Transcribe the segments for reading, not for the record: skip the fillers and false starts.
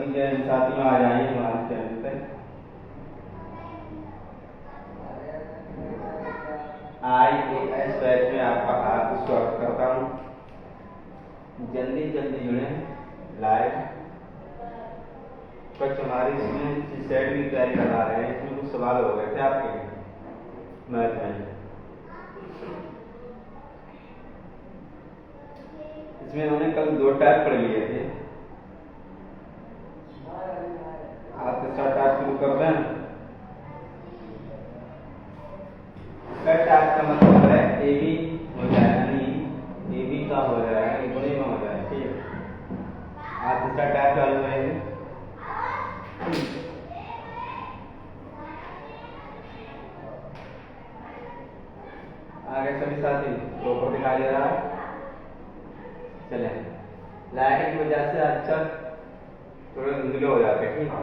सभी जन साथियों आ जाइए हमारे चैनल पे। IAS बैच में आपका हार्दिक स्वागत करता हूँ। जल्दी जल्दी जुड़े लाइव। कुछ हमारी इसमें सेट भी तैयारी करा रहे हैं, इसमें कुछ सवाल हो गए थे आपके मैथ में। इसमें हमने कल 2 टाइप पढ़ लिए थे। आप तीसरा टाइप शुरू कर दें। टाइप का मतलब है AB हो जाए, यानी AB का हो जाए गुणे में हो जाए। ठीक है, आप तीसरा टाइप चालू करेंगे। आगे सभी साथी प्रॉपर दिखाई दे रहा है। चले, लाइटिंग की वजह से अक्सर थोड़े धुंधले हो जाते हैं। ठीक है,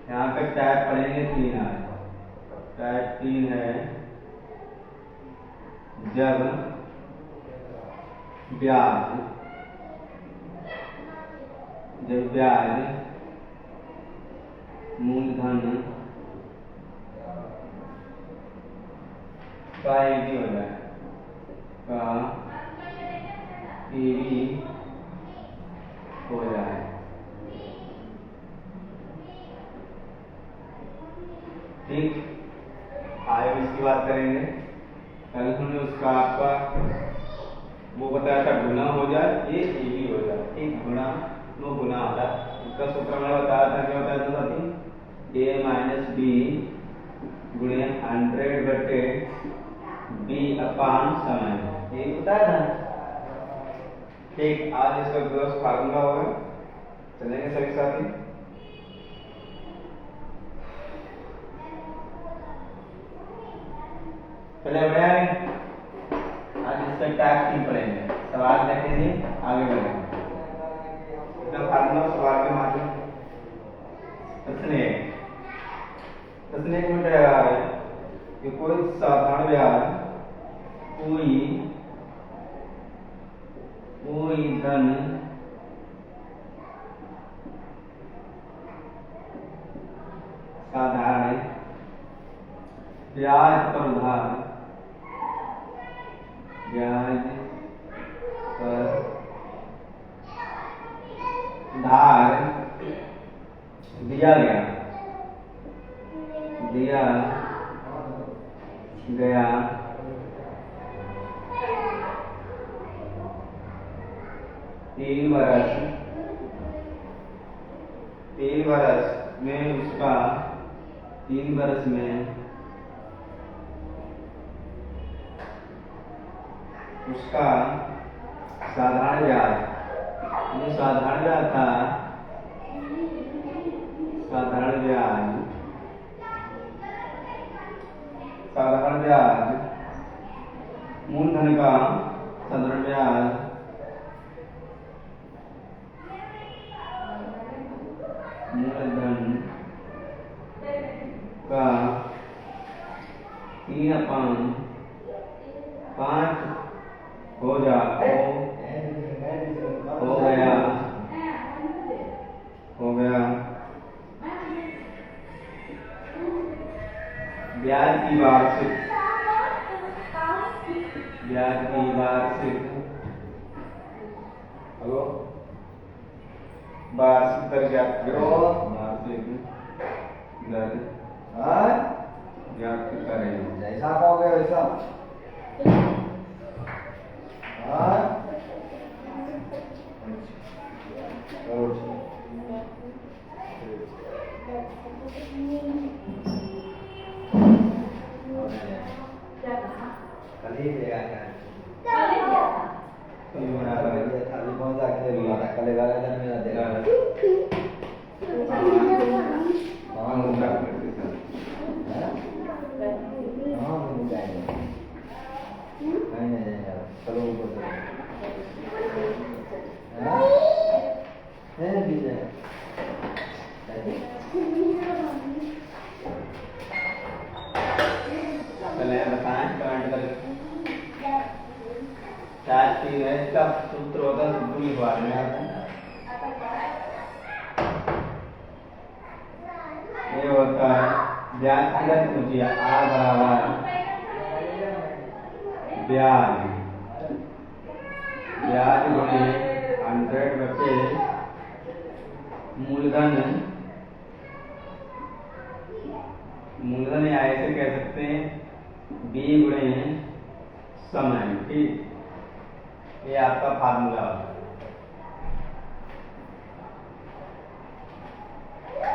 यहाँ पे टाइप पढ़ेंगे 3 है। टाइप 3 है जब ब्याज मूलधन का AB हो जाए, का AB हो जाए। ठीक, आगे इसकी बात करेंगे। कल हमने उसका आपका वो बताया था, गुना हो जाए ये AB हो जाए। ठीक, गुना वो गुना होता है। इसका सूत्र मैंने बताया था, क्या बताया था साथी? A माइनस B गुणे 100/B अपान समय, ये बताया था। ठीक, आज इसका ग्रॉस फार्मूला होगा। चलेंगे सभी साथी। चले बढ़िया है। आज इसका टाइप 3 पढ़ेंगे, सवाल देखेंगे, आगे बढ़ेंगे। इसका फार्मूला सवाल के माध्यम प्रश्न एक में क्या है कि कोई साधारण ब्याज कोई धन साधारण ब्याज पर उधार दिया गया 3 वर्ष में उसका 3 वर्ष में उसका साधारण ब्याज था, साधारण ब्याज मूलधन का साधारण ब्याज मूलधन का 3/5 हो गया ब्याज की वार्षिक दर ज्ञात करें। जैसा हो गया वैसा। ब्याज की है, इसका सूत्र होता है दुगुनी बार में आता है। ये होता है ब्याज की दर पूछिए आर बराबर ब्याज ब्याज गुणे 100 बटे मूलधन मूलधन या ऐसे कह सकते हैं बी गुणे समय। ठीक, ये आपका फार्मूला होगा।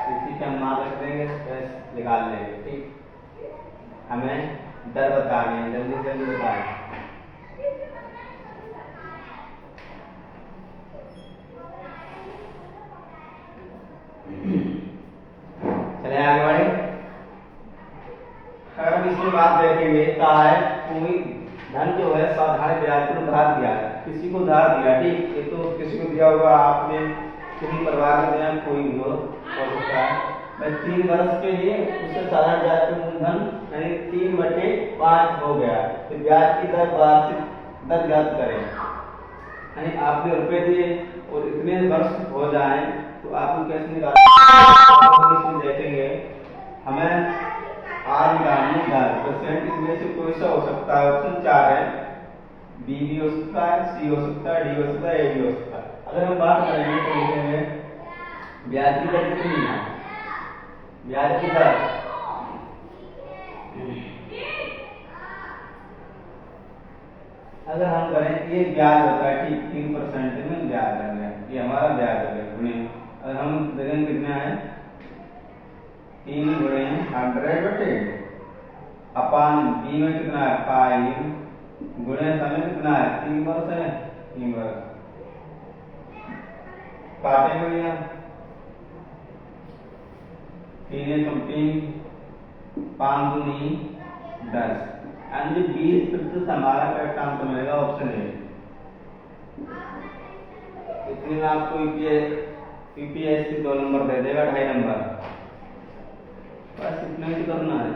इसी पे हम मान रख देंगे, स्ट्रेस निकाल लेंगे। ठीक, हमें दर बतानी है, जल्दी से जल्दी बताएं। चले आगे बढ़े। अगर हम इसमें बात देखेंगे क्या है, कोई धन जो है साधारण ब्याज पर उधार दिया है, किसी को उधार दिया। ठीक, ये तो किसी को दिया होगा, आपने किसी परिवार में दिया, कोई भी हो सकता है। मैं 3 वर्ष के लिए उससे साधारण ब्याज पर मूलधन यानी 3/5 हो गया, तो ब्याज की दर वार्षिक दर ज्ञात करें। यानी आपने रुपए दिए और इतने वर्ष हो जाए तो आपको कैसे निकालना देखेंगे। हमें आर निकालनी दर परसेंट में से कोई सा हो सकता है। ऑप्शन 4 है, बी भी हो सकता है, सी हो सकता है, डी हो सकता है, ए भी हो सकता है। अगर हम बात करेंगे तो लिखेंगे ब्याज की दर कितनी है, ब्याज की दर अगर हम करें ये ब्याज होता है। ठीक, 3% में ब्याज आ गया, ये हमारा ब्याज हो गया गुणे। अगर हम देखें कितना है 3 गुणे 100 बटे अपान बी में कितना है 5 गुणे समय कितना है 3 वर्ष है, 3 वर्ष काटेंगे भैया 3 तो 3 5 दूनी 10 यानी 20% हमारा करेक्ट आंसर मिलेगा। Option A. इतने में आपको यूपीएससी 2 नंबर दे देगा, 2.5 नंबर, बस इतना ही करना है।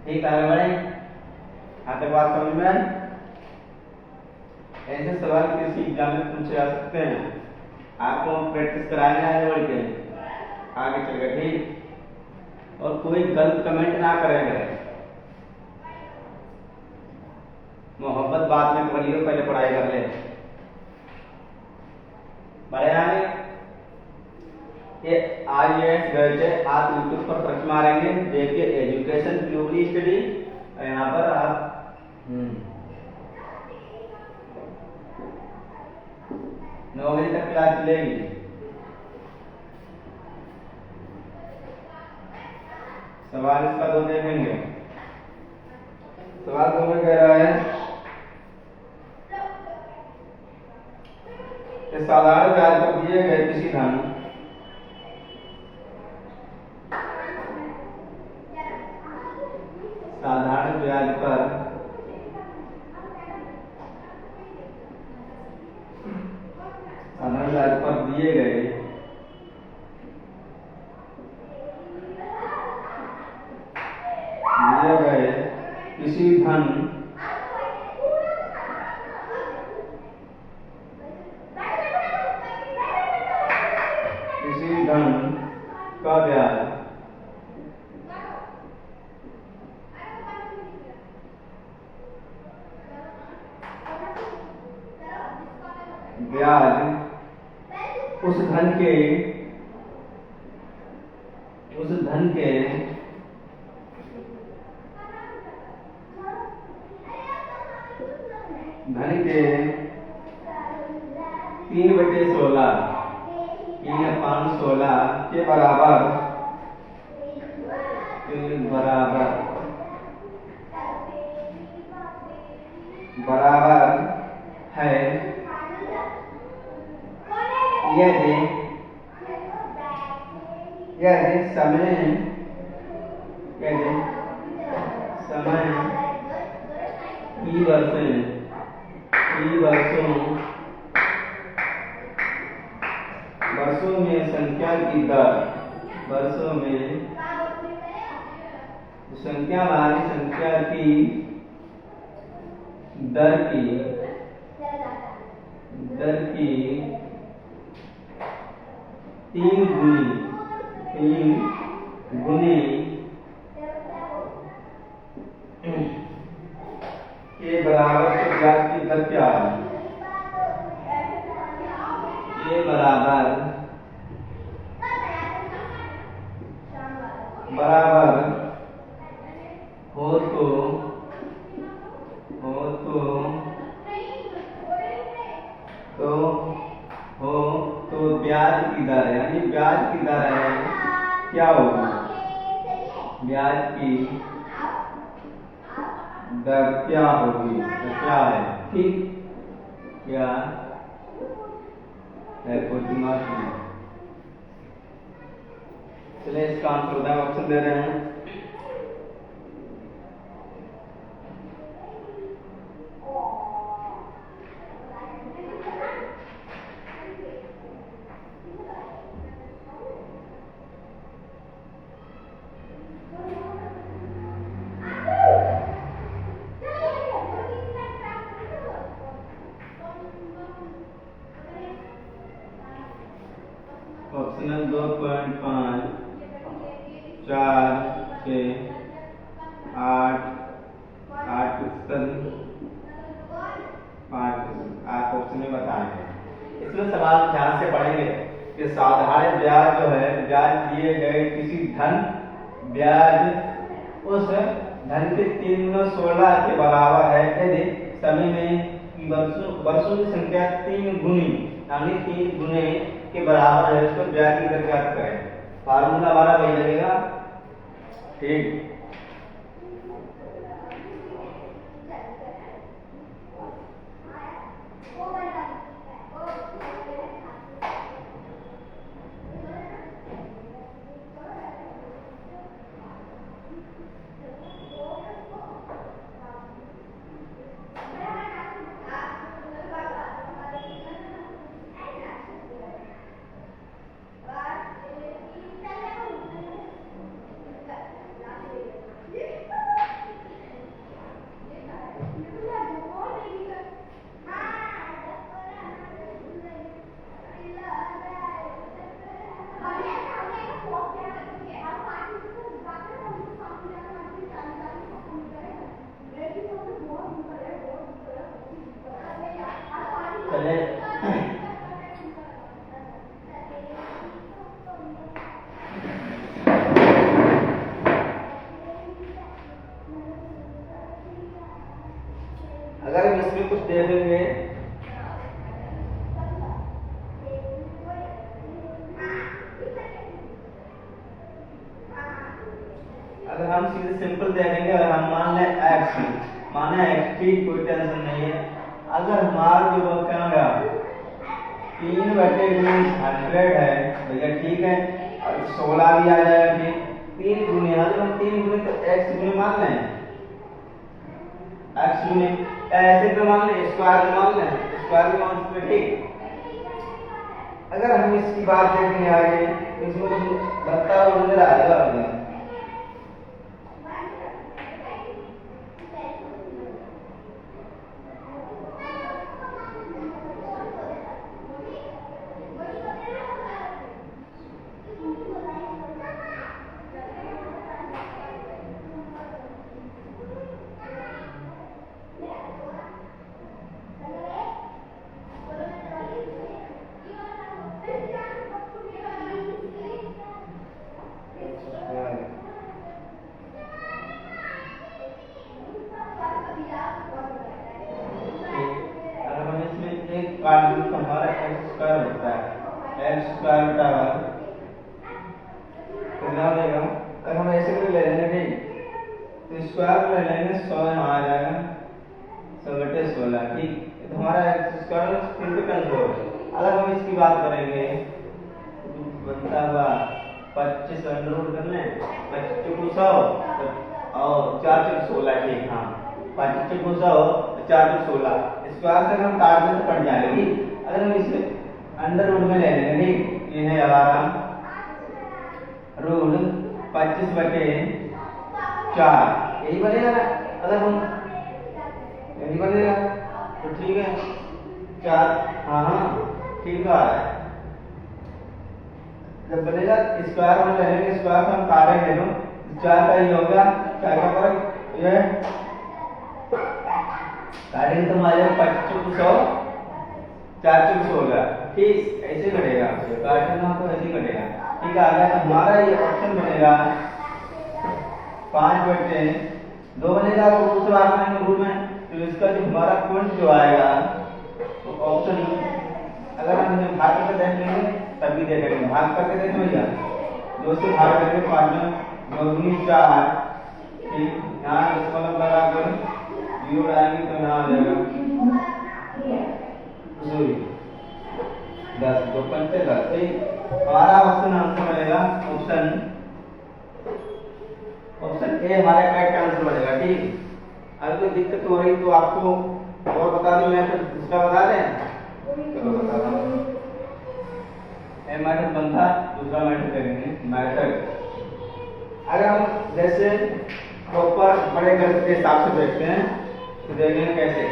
ठीक, आगे बढ़े। आते बात समझ में आई। ऐसे सवाल किसी एग्जाम में पूछे जा सकते हैं, आपको प्रैक्टिस कराएंगे आगे बढ़ के, आगे चल गए। ठीक, और कोई गलत कमेंट ना करेगा, मोहब्बत बाद में कर लियो, पहले पढ़ाई कर ले। बढ़े आगे। ये IAS गए थे, आप यूट्यूब पर सर्च मारेंगे, देखिए एजुकेशन ग्लोबली स्टडी, यहाँ पर आप 9 बजे तक क्लास चलेगी। सवाल इसका 2 देखेंगे। सवाल 2 में कह रहा है साधारण ब्याज पर दिए गए किसी धन साधारण ब्याज पर दिए गए किसी धन का ब्याज उस धन के धन के 3/16 3/16 के बराबर है यदि समय की वर्षों में संख्या की दर संख्या की दर की तीन गुनी के बराबर तो ब्याज की दर क्या है? के बराबर हो तो ब्याज की दर है, यानी ब्याज की दर है क्या होगी? ब्याज की दर क्या होगी? तो क्या है? ठीक, क्या है? क्वेश्चन मार्क में चलिए इसका आंसर होता है, ऑप्शन दे रहे हैं। ऑप्शनल 2.5 4 6 8 8 ऑप्शन में बताए हैं। इसमें सवाल ध्यान से पढ़ेंगे कि साधारण ब्याज जो है, ब्याज दिए गए किसी धन ब्याज उस धन के 3/16 के बराबर है यदि समय में की वर्षों की संख्या 3 गुनी, यानी 3 गुने के बराबर है, उसको ब्याज की दर ज्ञात करें। फार्मूला हमारा वही लगेगा। ठीक, चले अगर हम इसमें कुछ देखेंगे, अगर हम सीधे सिंपल देखेंगे, अगर हम मान लें x, माने x ठीक, कोई टेंशन नहीं है। अगर हमारा जो वर्क आएगा 3/100 है भैया, ठीक है, और 16 भी आ जाएगा, ठीक, 3 गुने, अगर हम 3 गुने तो x गुने मान लें, x गुने ऐसे तो मान लें, स्क्वायर मान लें, स्क्वायर मान सकते, ठीक। अगर हम इसकी बात देखेंगे आगे तो इसमें कुछ बता नजर आएगा हमें। काट दूं तो हमारा x स्क्वायर होता है, x स्क्वायर बराबर कितना हो जाएगा? अगर हम ऐसे भी ले लेंगे, ठीक, तो स्क्वायर ले लेंगे, 100 यहाँ आ जाएगा, 100/16, ठीक, तो हमारा x स्क्वायर 3 पे कैंसिल हो गया। अगर हम इसकी बात करेंगे तो बनता हुआ 25 अंडर रूट कर लें, 25 चौको 100 और 4 चौको 16, ठीक, हाँ, 25 चौको 100 4 चौको 16, स्क्वायर से हम काट दें तो कट जाएगी। अगर हम इसे अंडर रूट में ले लेंगे, ठीक, ये है हमारा रूट 25/4, यही बनेगा ना। अगर हम नहीं बनेगा तो ठीक है 4 हाँ हाँ ठीक है। जब बनेगा स्क्वायर में रहेंगे स्क्वायर से हम काटेंगे तो 4 का ये हो गया 4 का फर्क ये काटेंगे तो हमारे 2500 400 हो गया ठीक ऐसे कटेगा काटना तो ऐसे कटेगा ठीक है। आगे हमारा ये ऑप्शन बनेगा 5/2 बनेगा वो दूसरा आगे रूप में तो इसका जो हमारा पॉइंट जो आएगा तो ऑप्शन अगर हम इसे भाग करके देख लेंगे तभी देखेंगे भाग करके देख भैया 2 से भाग करके 5 में 2 4 ठीक यहाँ इस वाला लगाकर 0 आएंगे तो यहाँ आ जाएगा 10 2 5 10 ठीक हमारा ऑप्शन आंसर बनेगा ऑप्शन ए हमारा करेक्ट आंसर बनेगा ठीक। अगर कोई दिक्कत हो रही तो आपको और बता दूं मैं फिर दूसरा बता दें चलो बता दूं ए मेथड बनता दूसरा मेथड करेंगे मेथड अगर हम जैसे प्रॉपर बड़े घर के हिसाब से देखते हैं तो देखेंगे कैसे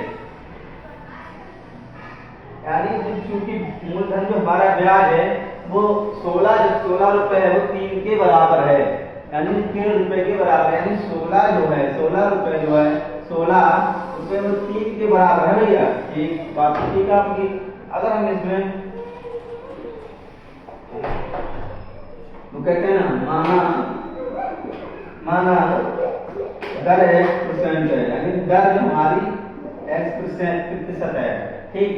यानी चूंकि मूलधन जो हमारा ब्याज है वो 16 रुपए है वो 3 के बराबर है यानी 3 रुपए के बराबर यानी 16 जो है 16 रुपए जो है 16 रुपए वो 3 के बराबर है भैया एक बात ठीक है आपकी। अगर हम इसमें तो कहते हैं ना माना दर x% है यानी दर जो हमारी x% है ठीक।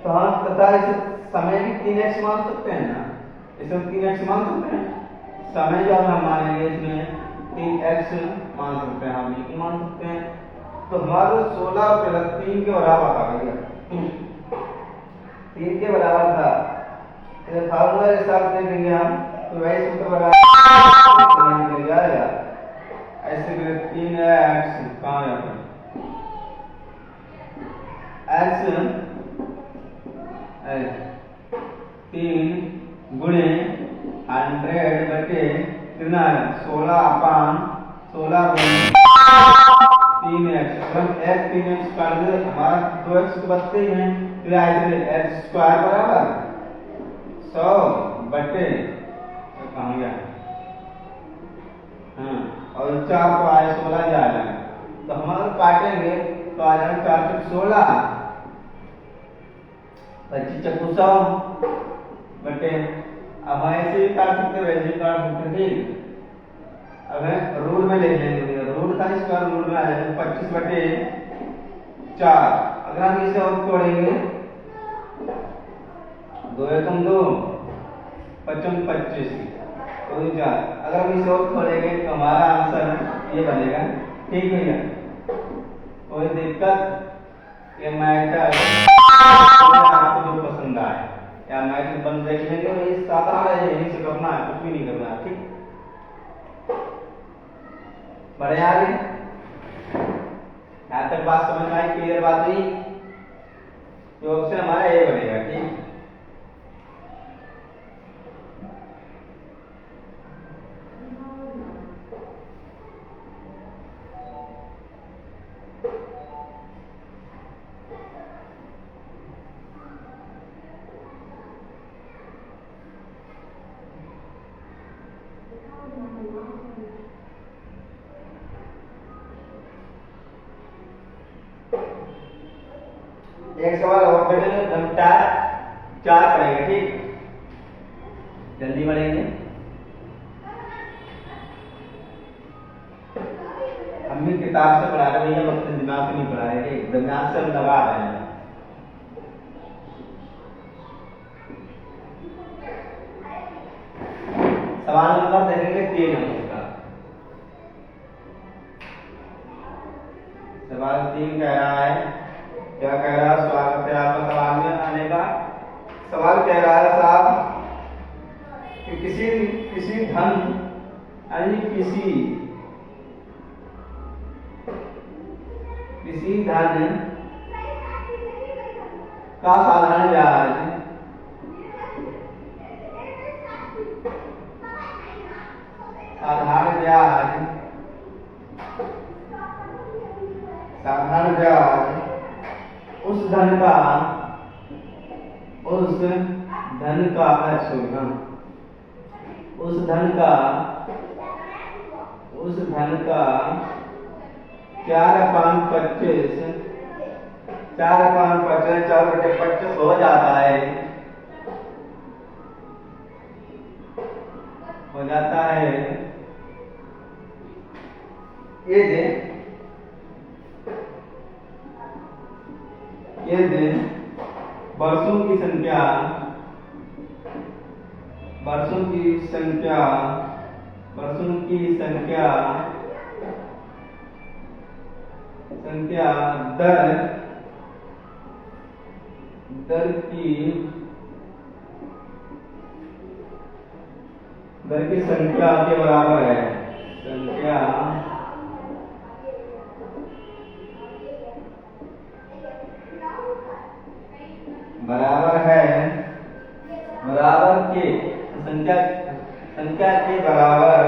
तो हम तथा इसे समय भी 3x मान सकते हैं ना इसे 3x मान सकते हैं समय जो हम मानेंगे इसमें 3x मान सकते हैं हम ये मान सकते हैं तो हमारा 16 प्लस 3 के बराबर था भैया 3 के बराबर था इसे फार्मूला के हिसाब से देखेंगे हम तो वैसे के बराबर निकल जाएगा ऐसे करें 3x कहाँ जाता x 3 गुणे 100 बटे कितना है 16/16 3x हम x 3x काट दे हमारा 2x तो बचते ही हैं फिर ऐसे x स्क्वायर बराबर 100 बटे कहाँ गया हाँ और 4 को आए 16 जाएगा तो हम अगर काटेंगे तो आ जाएगा 4 × 16 25 × 100 बटे अब हम ऐसे भी काट सकते हैं वैसे भी काट सकते हैं ठीक। अब रूट में ले लेंगे रूट का स्क्वायर रूट में आ जाएगा 25/4 अगर हम इसे और तोड़ेंगे 2 एकम 2 5 25 तो 4 अगर हम इसे और तोड़ेंगे तो हमारा आंसर ये बनेगा ठीक भैया। कोई दिक्कत ये मैटर आपको जो पसंद आए या मैटर बन देख लेंगे ये साधारण है यही से करना है कुछ भी नहीं करना है ठीक। बढ़े आगे यहाँ तक बात समझ में आई क्लियर बात हुई तो ऑप्शन हमारा ए बनेगा ठीक। एक सवाल और करेंगे घंटा 4 पढ़ेंगे ठीक जल्दी पढ़ेंगे हम भी किताब से पढ़ा रहे भैया अपने दिमाग से नहीं पढ़ा रहे ठीक दिमाग से हम लगा रहे हैं। सवाल नंबर देखेंगे 3 हम इसका सवाल 3 कह रहा है क्या कह रहा है स्वागत है आपका सवाल में आने का। सवाल कह रहा है साहब कि किसी धन यानी किसी धन का साधारण ब्याज साधारण ब्याज उस धन का उस धन का उस धन का 4/25 4/25 हो जाता है, ये वर्षों की संख्या दर की संख्या के बराबर है, बराबर के संख्या के बराबर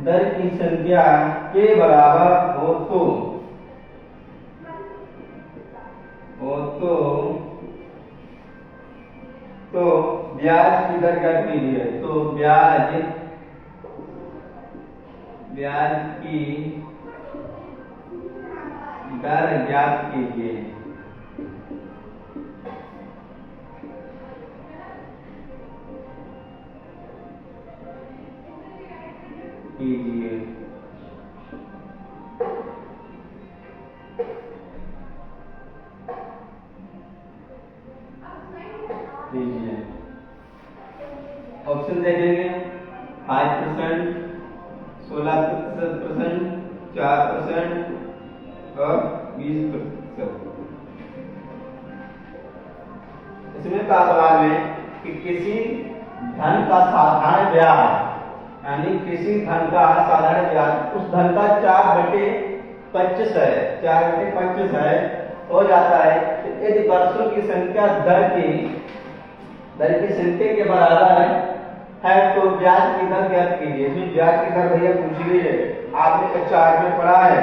दर की संख्या के बराबर हो तो ब्याज की दर क्या कीजिए, तो ब्याज की दर ज्ञात कीजिए। ऑप्शन देखेंगे 5%, 16%, 4% और 20%। इसमें कहा सवाल में कि किसी धन का साधारण ब्याज, यानी किसी धन का साधारण ब्याज उस धन का 4/25 है, 4/25 है हो जाता है। यदि वर्षों की संख्या दर की संख्या के बराबर है तो ब्याज की दर ज्ञात कीजिए। इसमें ब्याज की दर भैया पूछ ली है, आपने कक्षा 8 में पढ़ा है।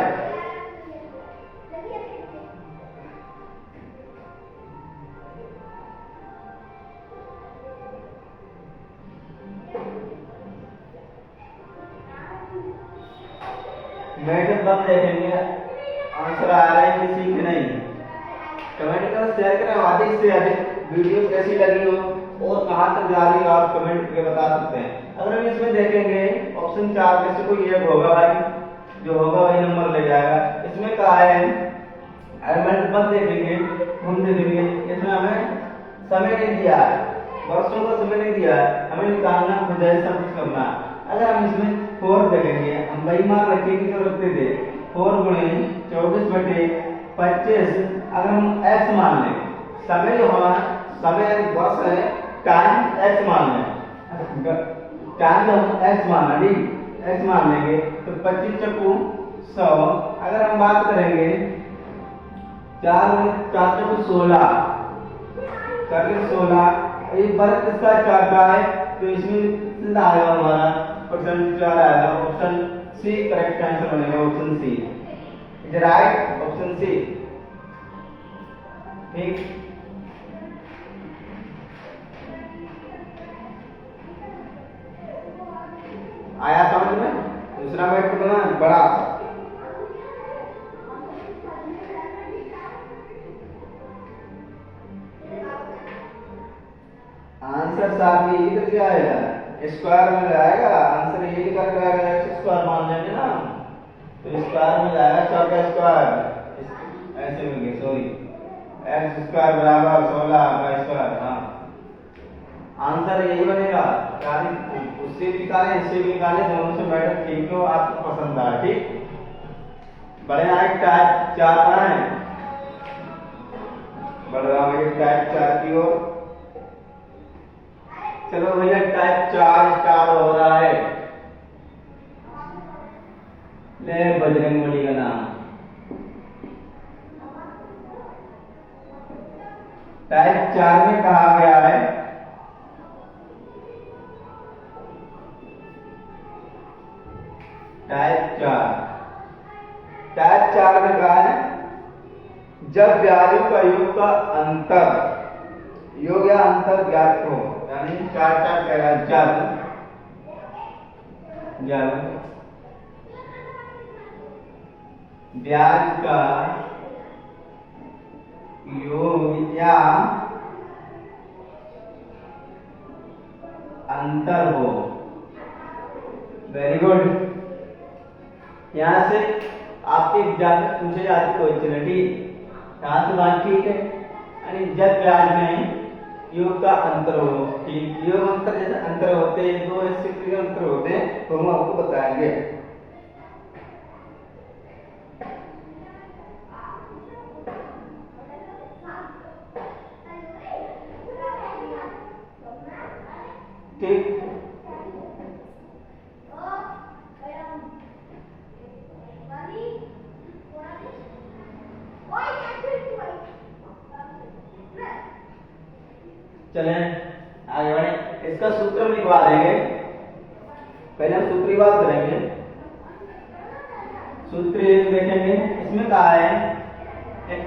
मैडम हम देखेंगे आंसर आ रहा है कि सीख नहीं। कमेंट कर, शेयर करें, अधिक से अधिक वीडियो कैसी लगी हो और कहां तक जा रही हो आप कमेंट करके बता सकते हैं। अगर हम इसमें देखेंगे ऑप्शन 4 में से कोई एक होगा भाई, जो होगा वही नंबर ले जाएगा। इसमें कहा है एलिमेंट मत देखेंगे, हम देखेंगे इसमें हमें समय नहीं दिया है, वर्षों का समय नहीं दिया है, हमें निकालना खुद है, सब कुछ करना। अगर हम इसमें 4 देखेंगे, हम वही मान रखिए कि जो रखते थे 4 गुणे 24/25, अगर हम x मान लें, समय जो हमारा समय वर्ष है, टाइम x मान लें, टाइम जो हम x माना, ठीक x मान लेंगे तो 25 चक्कू 100। अगर हम बात करेंगे 4 चक्कू 16 करके 16 एक बार इसका 4 का है तो इसमें आएगा हमारा परसेंट 4 आएगा। ऑप्शन सी करेक्ट आंसर बनेगा, option C is right, option C. ठीक, आया समझ में? दूसरा मैथ कितना बड़ा, आंसर साहब ये इधर क्या आएगा, स्क्वायर में जाएगा आंसर, ये निकल जाएगा x स्क्वायर मान लेंगे ना तो स्क्वायर में जाएगा 4 का स्क्वायर, ऐसे में सॉरी x स्क्वायर बराबर 16 का स्क्वायर। हाँ आंसर यही बनेगा, उससे भी निकाले इससे भी निकाले, दोनों से मैटर ठीक हो आपको पसंद आए। ठीक, बड़े आए टाइप 4 पर है, बढ़ रहा है टाइप 4 की ओर। चलो भैया टाइप 4 स्टार्ट हो रहा है, ले बजरंगबली का नाम। टाइप 4 में कहा गया है टाइप 4 में कहा है जब ब्याजों का योग का योग या अंतर ज्ञात हो, यानी 4 टाइप कहेगा जब ब्याज का योग या अंतर हो। Very good. यहां से आपके एग्जाम में पूछे जाते क्वेश्चन है, ठीक। यहां से बात ठीक है, यानी जब ब्याज में योग का अंतर हो, ठीक। योग अंतर जैसे अंतर होते हैं, 2 स्थिति अंतर होते हैं, तो हम आपको बताएंगे। ठीक। चलें आगे बढ़े, इसका सूत्र लिखवा देंगे। पहले हम सूत्र की बात करेंगे। सूत्र देखेंगे, इसमें कहा है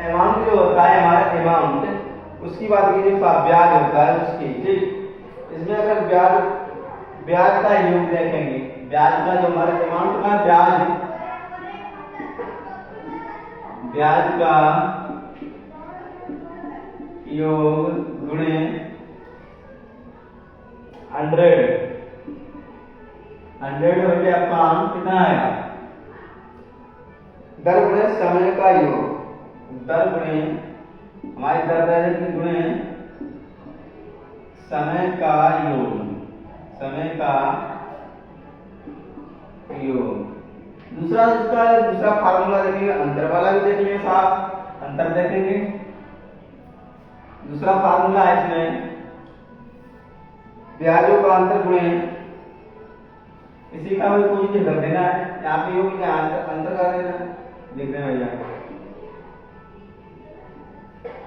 अमाउंट जो होता है हमारा अमाउंट, उसकी बात कीजिए, ब्याज होता है उसकी, ठीक। इसमें अगर ब्याज का योग देखेंगे, ब्याज का जो हमारा अमाउंट का ब्याज का योग गुणे 100 हो गया, अपान कितना आएगा, दर गुणे समय का योग, दर गुणे हमारी दर गुणे समय का योग, समय का योग। दूसरा फार्मूला देखेंगे, अंतर वाला भी देखेंगे, साहब अंतर देखेंगे। दूसरा फार्मूला है इसमें ब्याजों का अंतर गुणे, इसी का भी कोई कर देना है, यहाँ पे योग या अंतर कर देना है। देखते हैं भैया,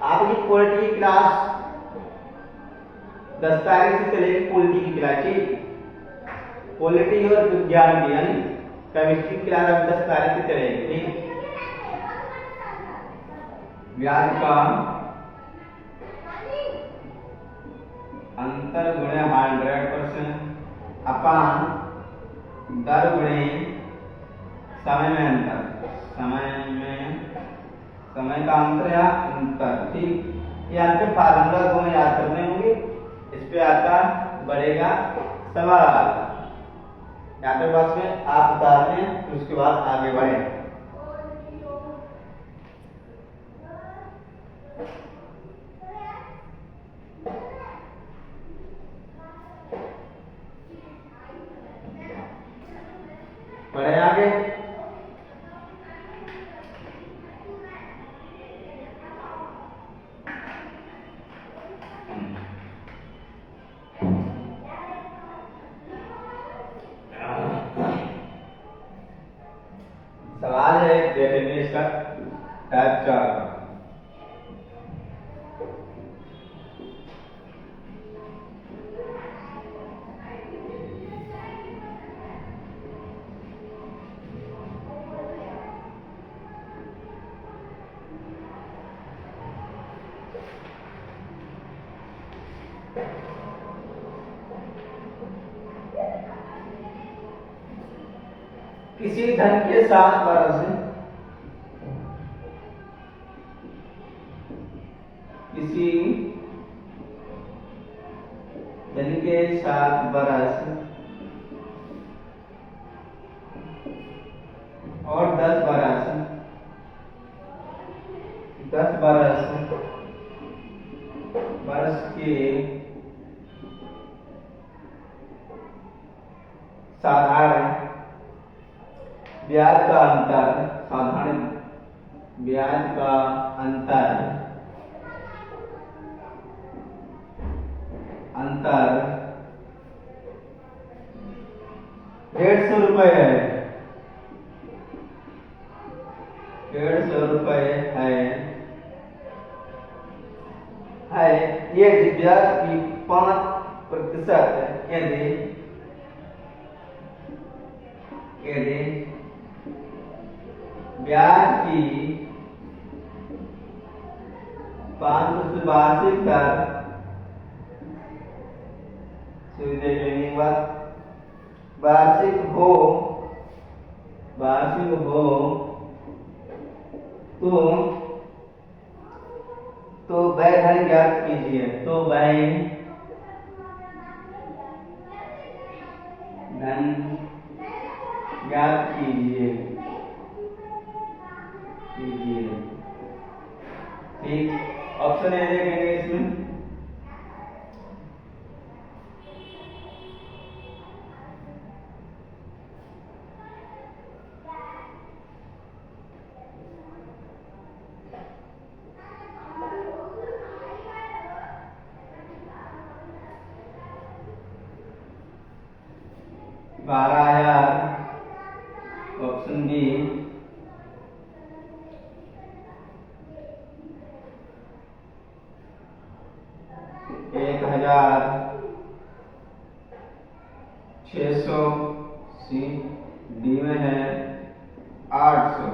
आपकी पॉलिटी की क्लास 10 तारीख से चलेगी, पॉलिटी की क्लास, ठीक। पॉलिटी और विज्ञान की, यानी केमिस्ट्री की क्लास 10 तारीख से चलेगी, ठीक। ब्याज का अंतर गुणे 100% अपान दर गुणे समय में अंतर, समय का अंतर या अंतर, ठीक। ये आपके फार्मूला को याद करने होंगे, इस पे आपका बढ़ेगा सवाल। यहाँ पे बस में आप उतारते हैं, तो उसके बाद आगे बढ़े। बढ़े आगे। सवाल है, देखेंगे इसका टाइप 4 का। किसी धन के साथ बरस, किसी धन के साथ बरस और 10 बरस के साधारण ब्याज का अंतर, साधारण ब्याज का अंतर 150 रुपए है, 150 रुपए है। ये ब्याज की 5% यदि कहते ब्याज की 5% वार्षिक दर देख लेंगे एक बार। वार्षिक हो तो व्यय धन ज्ञात कीजिए। तो व्यय धन ज्ञात कीजिए। ठीक, ऑप्शन ए देखेंगे इसमें। बारह हजार, ऑप्शन बी 1600, सी डी में है 800।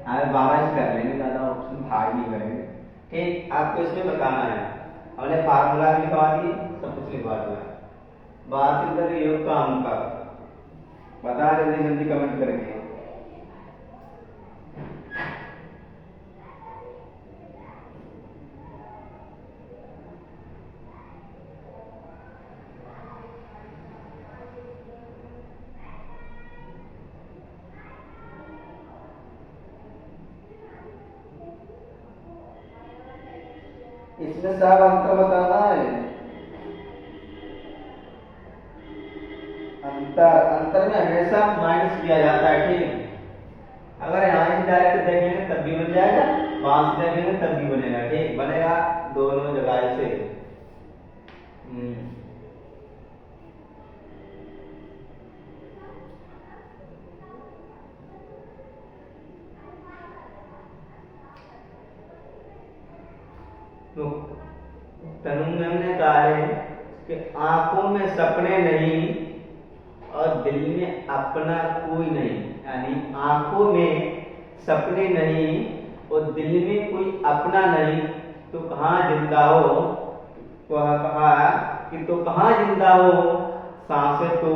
आज 12 कर लेंगे, ज्यादा ऑप्शन भाग नहीं करेंगे। ठीक, आपको इसमें बताना है। हमने फार्मूला लिखवा दी, सब कुछ लिखवा दिया। वार्षिक दर योग का अंतर बता, जल्दी जल्दी कमेंट करेंगे। इसमें सब अंतर बताना है। अंतर में हमेशा माइनस किया जाता है। ठीक, अगर यहाँ इनडायरेक्ट देखेंगे तब भी बन जाएगा, वहां से देखेंगे तब भी बनेगा। ठीक, बनेगा दोनों जगह से। तो तनुम ने कहा है कि आंखों में सपने नहीं और दिल में अपना कोई नहीं। यानी आंखों में सपने नहीं और दिल में कोई अपना नहीं, तो कहाँ जिंदा हो? कहा कि तो कहाँ जिंदा हो? सांसें तो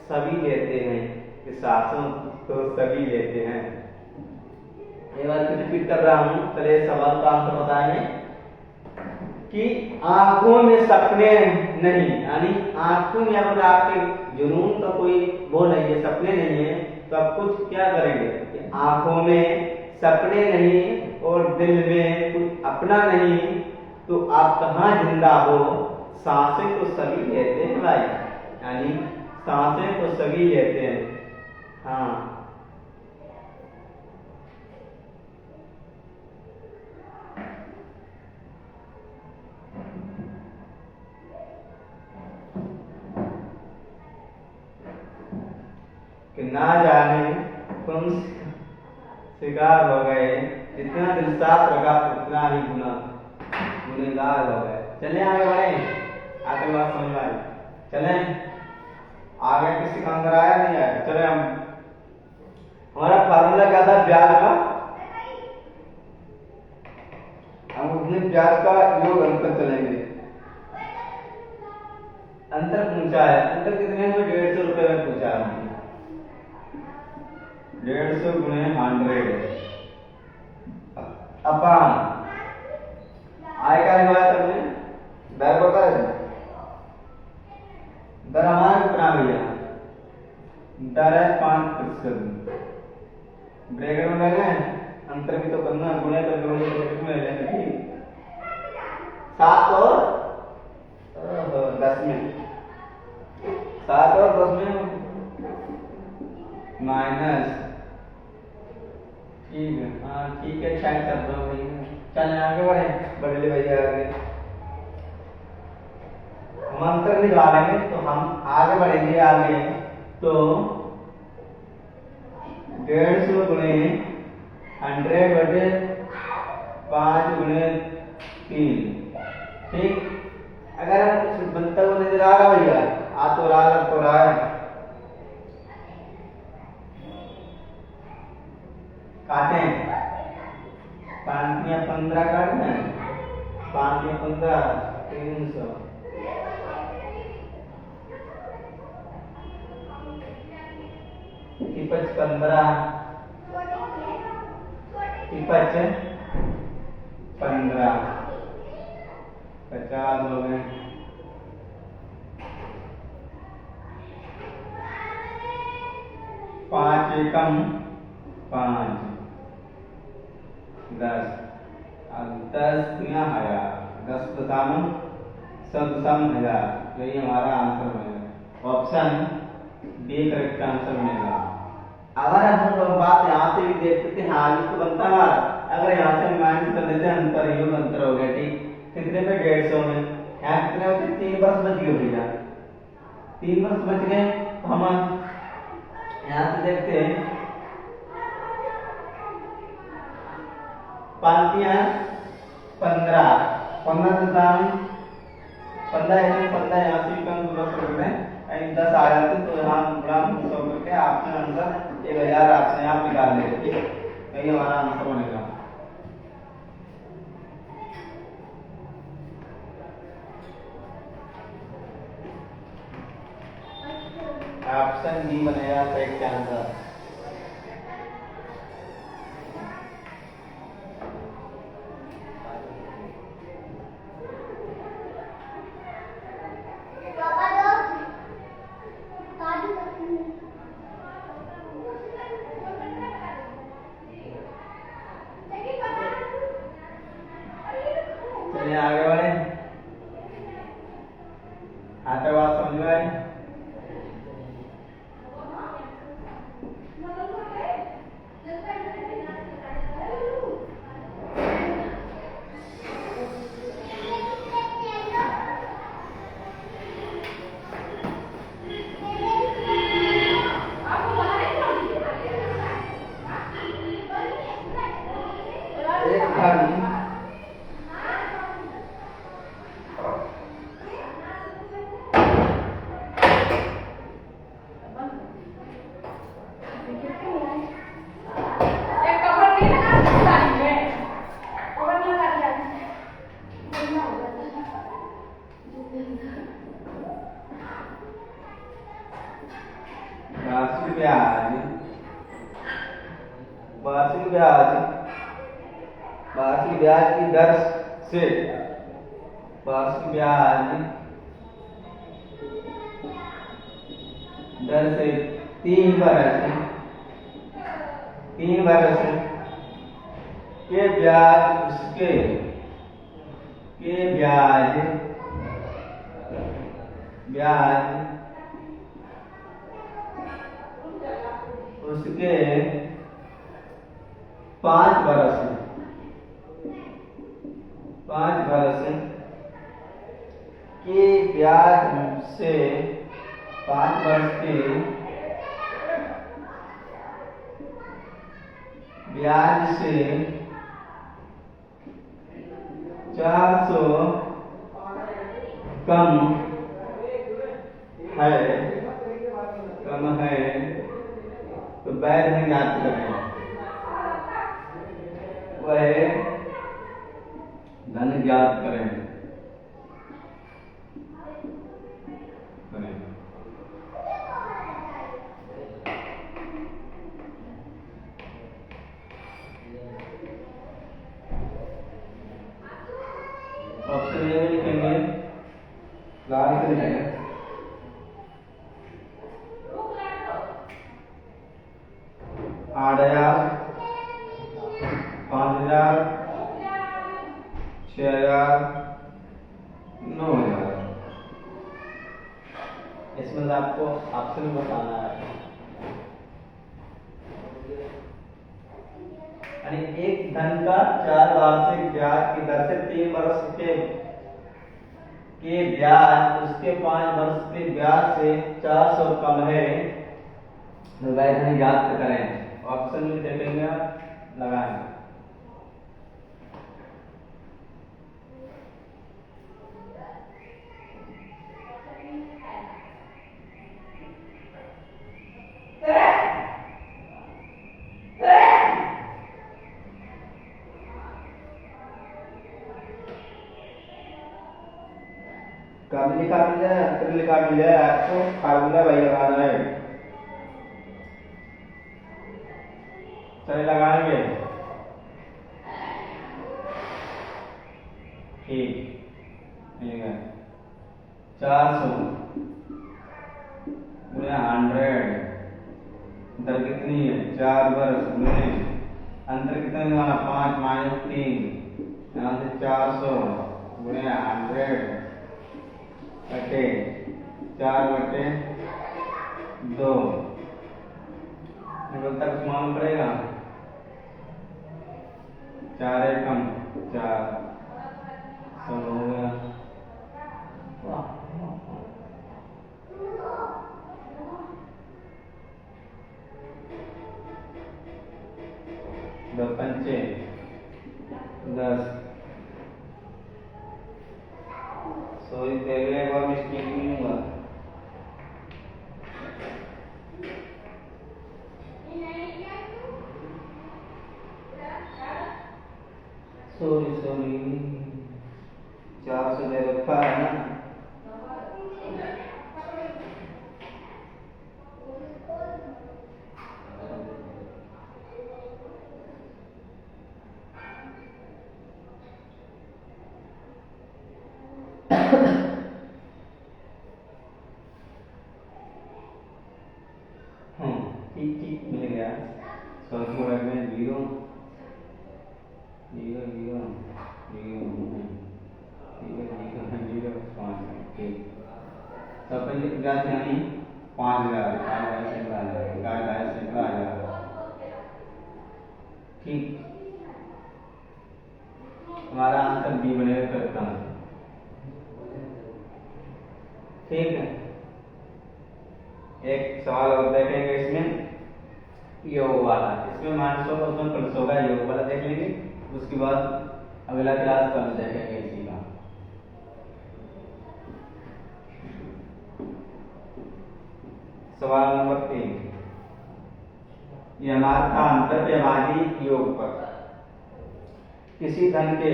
सभी लेते हैं, कि सांसों तो सभी लेते हैं। एक बार रिपीट कर रहा हूँ, पहले सवाल का आंसर बताएंगे कि आंखों में सपने नहीं, यानी आंखों में अगर आपके जुनून का कोई वो नहीं है, सपने नहीं है, तो आप कुछ क्या करेंगे कि आंखों में सपने नहीं और दिल में कुछ अपना नहीं, तो आप कहाँ जिंदा हो? सांसें तो सभी लेते हैं भाई, यानी सांसें तो सभी लेते हैं। हाँ, कि ना जाने तुम शिकार हो गए, जितना दिल साफ रखा उतना ही गुनहगार हो गए। चले आगे बढ़े, आगे बात समझ में आई। चले आगे, किसी का अंदर आया नहीं आया? चले हमारा फार्मूला क्या था ब्याज का? हम अपने ब्याज का योग अंतर चलेंगे। अंतर पूछा है, अंतर कितने में? 150 रुपए में पूछा है। 150 गुणे 100 अपान आय का लिखवाया तुमने, दर पता है? दर हमारा कितना भैया? दर है 5%। ब्रैकेट में लेना है, अंतर भी तो करना, गुणे कर दो, ब्रैकेट में लेना। ठीक, 7 और 10 में, 7 और 10 में माइनस। ठीक है, हाँ ठीक है, शायद कर दो भाई। चलें आगे बढ़े, बढ़े भैया आगे। हम अंतर निकालेंगे तो हम आगे बढ़ेंगे। आगे तो 150 गुणे 100/5 गुणे 3। ठीक, अगर हम कुछ बनता हुआ नजर आ रहा भैया, आ तो रहा, लग तो रहा है। काटें 5 या 15 काटना है 5 या 15 300 टिपच 15 टिपच 15 50 हो गए 5 एकम 5 10 10 गुना 1000 10 दशामलव 100 दशमलव 1000 यही हमारा आंसर बनेगा ऑप्शन बी करेक्ट आंसर मिलेगा। अगर हम बात यहाँ से भी देखते थे हाँ इसको बनता है अगर यहाँ से हम माइनस कर देते हैं अंतर ये अंतर हो गया ठीक कितने पे 150 में यहाँ कितने होते 3 वर्ष बच गए भैया 3 वर्ष बच गए तो हम यहाँ से देखते हैं 5 15 दशमलव 15 यहाँ से कम दूर सकते हैं 10 आ जाते तो यहाँ बड़ा सौ करके ऑप्शन आंसर 1000 आपने आप निकाल लेते ठीक है यही हमारा आंसर बनेगा। ऑप्शन बी बनेगा करेक्ट आंसर। चलिए आगे बढ़े आते बात समझ में आई वार्षिक ब्याज की दर से वार्षिक ब्याज दर से 3 बरस के ब्याज उसके उसके 5 बरस के ब्याज से 5 वर्ष के ब्याज से 400 कम है तो वैध हम याद करें वह धन ज्ञात करें ऑप्शन ए में लिखेंगे लाल से लिखेंगे 8,000 5,000 6,000 9,000 इसमें आपको ऑप्शन बताना है यानी एक धन का 4 वार्षिक ब्याज की दर से 3 वर्ष के ब्याज उसके 5 वर्ष के ब्याज से 400 कम है तो वह धन ज्ञात करें। ऑप्शन में देखेंगे आप लगाएंगे का मिल जाए आपको फार्मूला वही लगाना है। चलिए लगाएंगे। ठीक है 400 गुणा 100 दर कितनी है 4 वर्ष गुणे अंतर कितना निकालना 5 माइनस 3 यहाँ से 400 गुणे 100 बटे 4 बटे 2 निकलता कुछ मालूम पड़ेगा 4 एकम 4 हो गया। दस पंचे 10 सॉरी पहले एक बार मिस्टेक नहीं हुआ सॉरी 400 दे रखा है ना। ठीक मिल गया। चौथी वर्ग में 0 0 0 0 5 ठीक तो पहले क्या यानी 5000 ठीक हमारा आंसर बी बनेगा करता हूँ। ठीक है एक सवाल और देखेंगे इसमें योग वाला इसमें माइनस होगा उसमें प्लस होगा योग वाला देख लेंगे उसके बाद अगला क्लास कल देखेंगे इसी का। सवाल नंबर 3 ये हमारा था अंतर व्यवहारी योग पर किसी धन के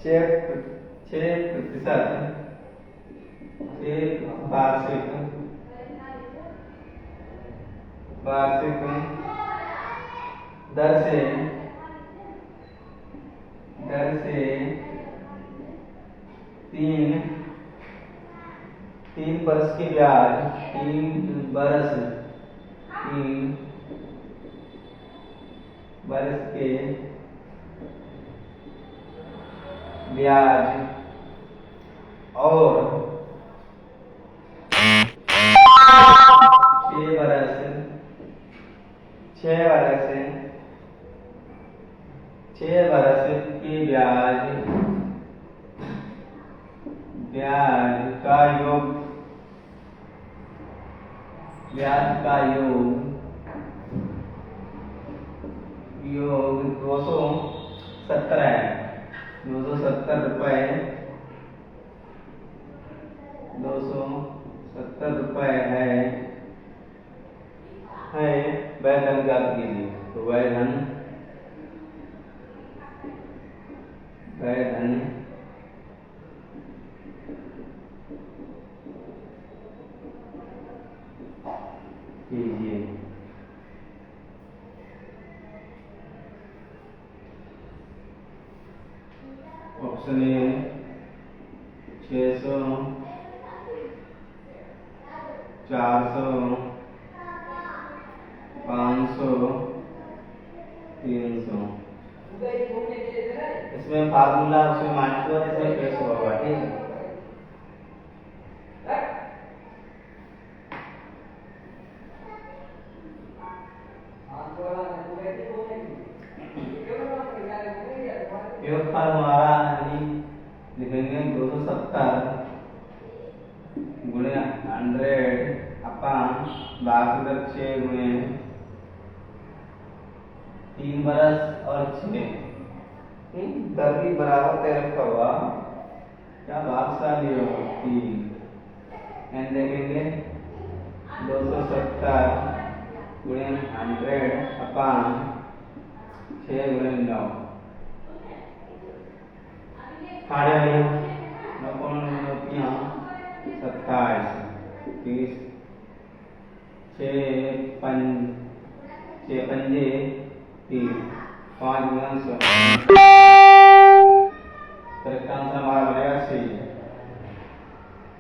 छः प्रतिशत वार्षिक दर से 3 वर्ष के ब्याज 3 वर्ष के ब्याज और 6 वर्ष के ब्याज का योग 270 है 270 रुपए 270 रुपए है वह धन ज्ञात कीजिए। तो वह धन कीजिए। ऑप्शन ए 600 400 500 300 इसमें फार्मूला उसमें माइनस हुआ इसमें प्लस होगा। ठीक है योगफल हमारा लिखेंगे 270 गुणे 100 अपन 6 गुणे 3 बरस और 6 दर भी बराबर दे रखा हुआ क्या भागशाली हो 3 एन देखेंगे 270 गुणन 100 अपान 6 गुणन 9 साढ़े 9 27 30 6 पंजे 30 5 गुणन 100 करेक्ट आंसर हमारा बनेगा सी।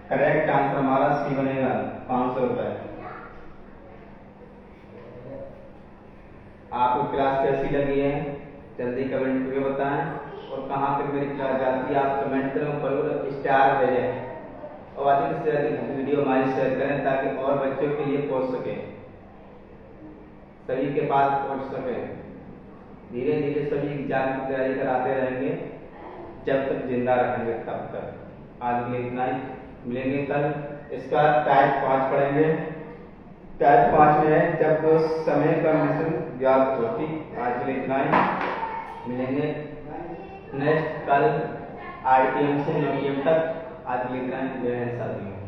करेक्ट आंसर हमारा सी बनेगा 500 रुपए। आपको क्लास कैसी लगी है जल्दी कमेंट करके बताएं और कहाँ तक मेरी क्लास जाती है आप कमेंट करें और स्टार भेजें और अधिक से अधिक वीडियो हमारी शेयर करें ताकि और बच्चों के लिए पहुंच सके, सभी के पास पहुंच सके। धीरे धीरे सभी एग्जाम की तैयारी कराते रहेंगे जब तक जिंदा रहेंगे तब तक। आज के लिए इतना ही, मिलेंगे कल। इसका टाइप 5 पढ़ेंगे। टाइप 5 में है जब समय का मिशन ज्ञात हो। ठीक, आज के लिए इतना ही, मिलेंगे नेक्स्ट कल 8 PM से 9 PM तक। आज के लिए इतना ही। जय हिंद साथियों।